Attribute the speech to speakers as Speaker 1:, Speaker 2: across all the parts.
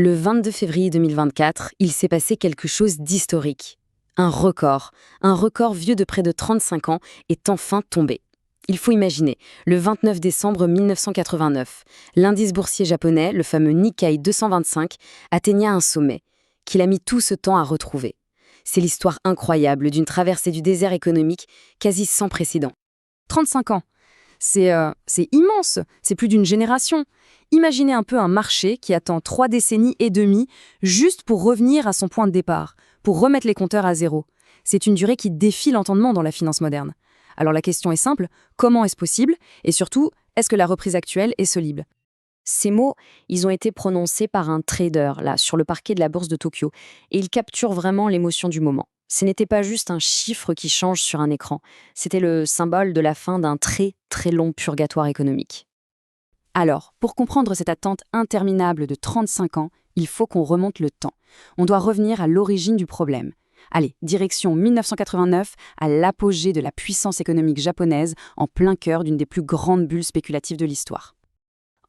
Speaker 1: Le 22 février 2024, il s'est passé quelque chose d'historique. Un record vieux de près de 35 ans, est enfin tombé. Il faut imaginer, le 29 décembre 1989, l'indice boursier japonais, le fameux Nikkei 225, atteignait un sommet, qu'il a mis tout ce temps à retrouver. C'est l'histoire incroyable d'une traversée du désert économique quasi sans précédent.
Speaker 2: 35 ans. C'est immense, c'est plus d'une génération. Imaginez un peu un marché qui attend 3 décennies et demie juste pour revenir à son point de départ, pour remettre les compteurs à zéro. C'est une durée qui défie l'entendement dans la finance moderne. Alors la question est simple, comment est-ce possible? Et surtout, est-ce que la reprise actuelle est solide?
Speaker 1: Ces mots, ils ont été prononcés par un trader, là, sur le parquet de la bourse de Tokyo, et ils capturent vraiment l'émotion du moment. Ce n'était pas juste un chiffre qui change sur un écran, c'était le symbole de la fin d'un très, très long purgatoire économique.
Speaker 2: Alors, pour comprendre cette attente interminable de 35 ans, il faut qu'on remonte le temps. On doit revenir à l'origine du problème. Allez, direction 1989, à l'apogée de la puissance économique japonaise, en plein cœur d'une des plus grandes bulles spéculatives de l'histoire.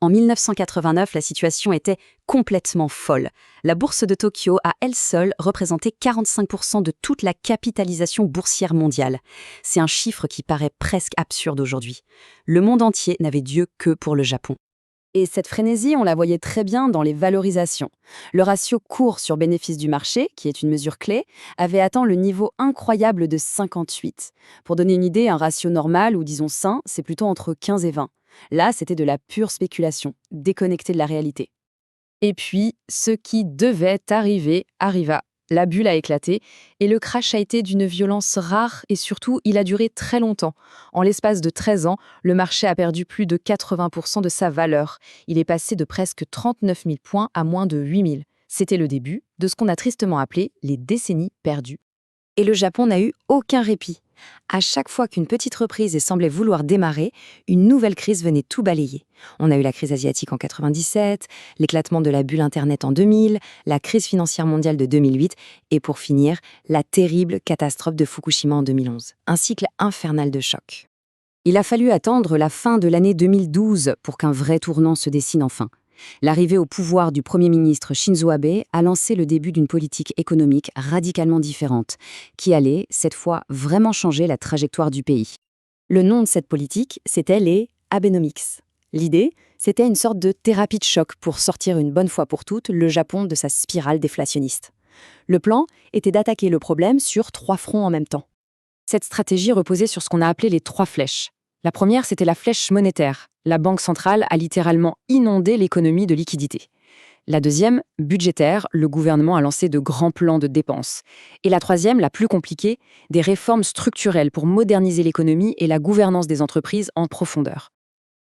Speaker 1: En 1989, la situation était complètement folle. La bourse de Tokyo, à elle seule, représentait 45% de toute la capitalisation boursière mondiale. C'est un chiffre qui paraît presque absurde aujourd'hui. Le monde entier n'avait d'yeux que pour le Japon.
Speaker 2: Et cette frénésie, on la voyait très bien dans les valorisations. Le ratio cours sur bénéfice du marché, qui est une mesure clé, avait atteint le niveau incroyable de 58. Pour donner une idée, un ratio normal, ou disons sain, c'est plutôt entre 15 et 20. Là, c'était de la pure spéculation, déconnectée de la réalité. Et puis, ce qui devait arriver, arriva. La bulle a éclaté et le crash a été d'une violence rare et surtout, il a duré très longtemps. En l'espace de 13 ans, le marché a perdu plus de 80% de sa valeur. Il est passé de presque 39 000 points à moins de 8 000. C'était le début de ce qu'on a tristement appelé les décennies perdues.
Speaker 1: Et le Japon n'a eu aucun répit. À chaque fois qu'une petite reprise semblait vouloir démarrer, une nouvelle crise venait tout balayer. On a eu la crise asiatique en 97, l'éclatement de la bulle Internet en 2000, la crise financière mondiale de 2008 et pour finir, la terrible catastrophe de Fukushima en 2011. Un cycle infernal de chocs. Il a fallu attendre la fin de l'année 2012 pour qu'un vrai tournant se dessine enfin. L'arrivée au pouvoir du Premier ministre Shinzo Abe a lancé le début d'une politique économique radicalement différente, qui allait, cette fois, vraiment changer la trajectoire du pays. Le nom de cette politique, c'était les Abenomics. L'idée, c'était une sorte de thérapie de choc pour sortir une bonne fois pour toutes le Japon de sa spirale déflationniste. Le plan était d'attaquer le problème sur 3 fronts en même temps. Cette stratégie reposait sur ce qu'on a appelé les 3 flèches. La première, c'était la flèche monétaire. La Banque centrale a littéralement inondé l'économie de liquidités. La deuxième, budgétaire, le gouvernement a lancé de grands plans de dépenses. Et la troisième, la plus compliquée, des réformes structurelles pour moderniser l'économie et la gouvernance des entreprises en profondeur.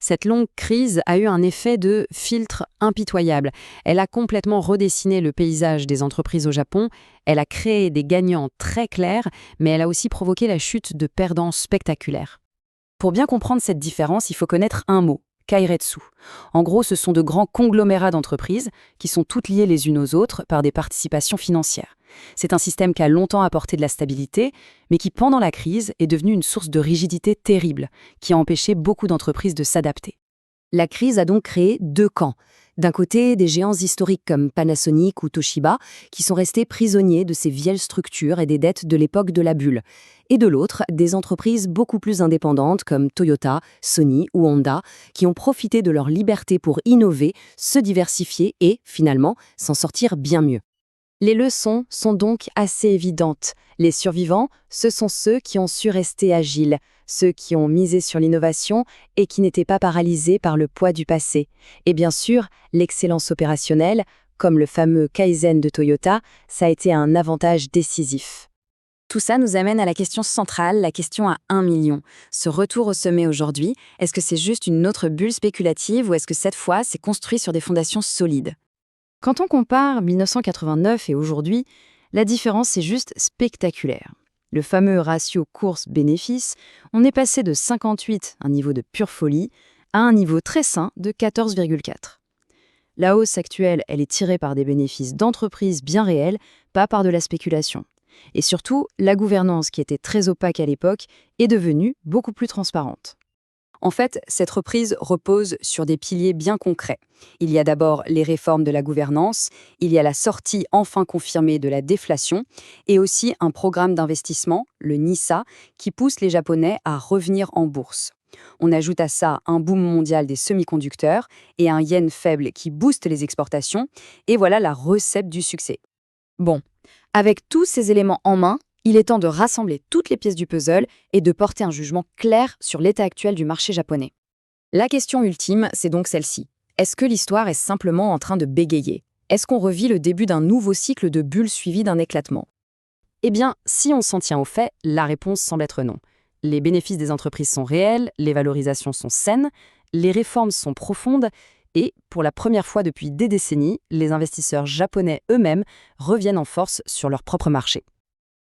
Speaker 1: Cette longue crise a eu un effet de filtre impitoyable. Elle a complètement redessiné le paysage des entreprises au Japon, elle a créé des gagnants très clairs, mais elle a aussi provoqué la chute de perdants spectaculaires. Pour bien comprendre cette différence, il faut connaître un mot, kairetsu. En gros, ce sont de grands conglomérats d'entreprises qui sont toutes liées les unes aux autres par des participations financières. C'est un système qui a longtemps apporté de la stabilité, mais qui, pendant la crise, est devenu une source de rigidité terrible, qui a empêché beaucoup d'entreprises de s'adapter. La crise a donc créé 2 camps. D'un côté, des géants historiques comme Panasonic ou Toshiba, qui sont restés prisonniers de ces vieilles structures et des dettes de l'époque de la bulle. Et de l'autre, des entreprises beaucoup plus indépendantes comme Toyota, Sony ou Honda, qui ont profité de leur liberté pour innover, se diversifier et, finalement, s'en sortir bien mieux. Les leçons sont donc assez évidentes. Les survivants, ce sont ceux qui ont su rester agiles, ceux qui ont misé sur l'innovation et qui n'étaient pas paralysés par le poids du passé. Et bien sûr, l'excellence opérationnelle, comme le fameux Kaizen de Toyota, ça a été un avantage décisif. Tout ça nous amène à la question centrale, la question à 1 million. Ce retour au sommet aujourd'hui, est-ce que c'est juste une autre bulle spéculative ou est-ce que cette fois, c'est construit sur des fondations solides ? Quand on compare 1989 et aujourd'hui, la différence est juste spectaculaire. Le fameux ratio course-bénéfice, on est passé de 58, un niveau de pure folie, à un niveau très sain de 14,4. La hausse actuelle, elle est tirée par des bénéfices d'entreprises bien réels, pas par de la spéculation. Et surtout, la gouvernance qui était très opaque à l'époque est devenue beaucoup plus transparente.
Speaker 2: En fait, cette reprise repose sur des piliers bien concrets. Il y a d'abord les réformes de la gouvernance, il y a la sortie enfin confirmée de la déflation et aussi un programme d'investissement, le NISA, qui pousse les Japonais à revenir en bourse. On ajoute à ça un boom mondial des semi-conducteurs et un yen faible qui booste les exportations, et voilà la recette du succès. Bon, avec tous ces éléments en main, il est temps de rassembler toutes les pièces du puzzle et de porter un jugement clair sur l'état actuel du marché japonais. La question ultime, c'est donc celle-ci. Est-ce que l'histoire est simplement en train de bégayer? Est-ce qu'on revit le début d'un nouveau cycle de bulles suivi d'un éclatement? Eh bien, si on s'en tient aux faits, la réponse semble être non. Les bénéfices des entreprises sont réels, les valorisations sont saines, les réformes sont profondes et, pour la première fois depuis des décennies, les investisseurs japonais eux-mêmes reviennent en force sur leur propre marché.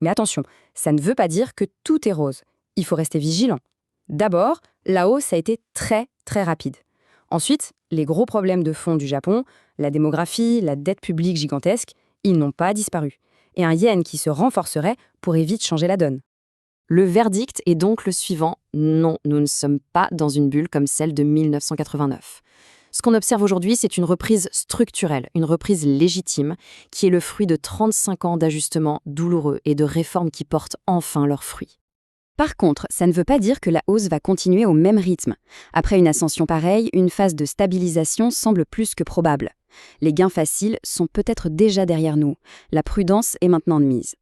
Speaker 2: Mais attention, ça ne veut pas dire que tout est rose. Il faut rester vigilant. D'abord, la hausse a été très, très rapide. Ensuite, les gros problèmes de fond du Japon, la démographie, la dette publique gigantesque, ils n'ont pas disparu. Et un yen qui se renforcerait pourrait vite changer la donne. Le verdict est donc le suivant. Non, nous ne sommes pas dans une bulle comme celle de 1989. Ce qu'on observe aujourd'hui, c'est une reprise structurelle, une reprise légitime, qui est le fruit de 35 ans d'ajustements douloureux et de réformes qui portent enfin leurs fruits. Par contre, ça ne veut pas dire que la hausse va continuer au même rythme. Après une ascension pareille, une phase de stabilisation semble plus que probable. Les gains faciles sont peut-être déjà derrière nous. La prudence est maintenant de mise.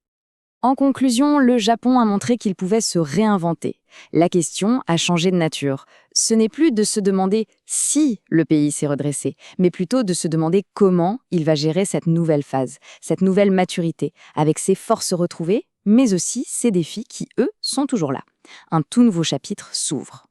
Speaker 2: En conclusion, le Japon a montré qu'il pouvait se réinventer. La question a changé de nature. Ce n'est plus de se demander si le pays s'est redressé, mais plutôt de se demander comment il va gérer cette nouvelle phase, cette nouvelle maturité, avec ses forces retrouvées, mais aussi ses défis qui, eux, sont toujours là. Un tout nouveau chapitre s'ouvre.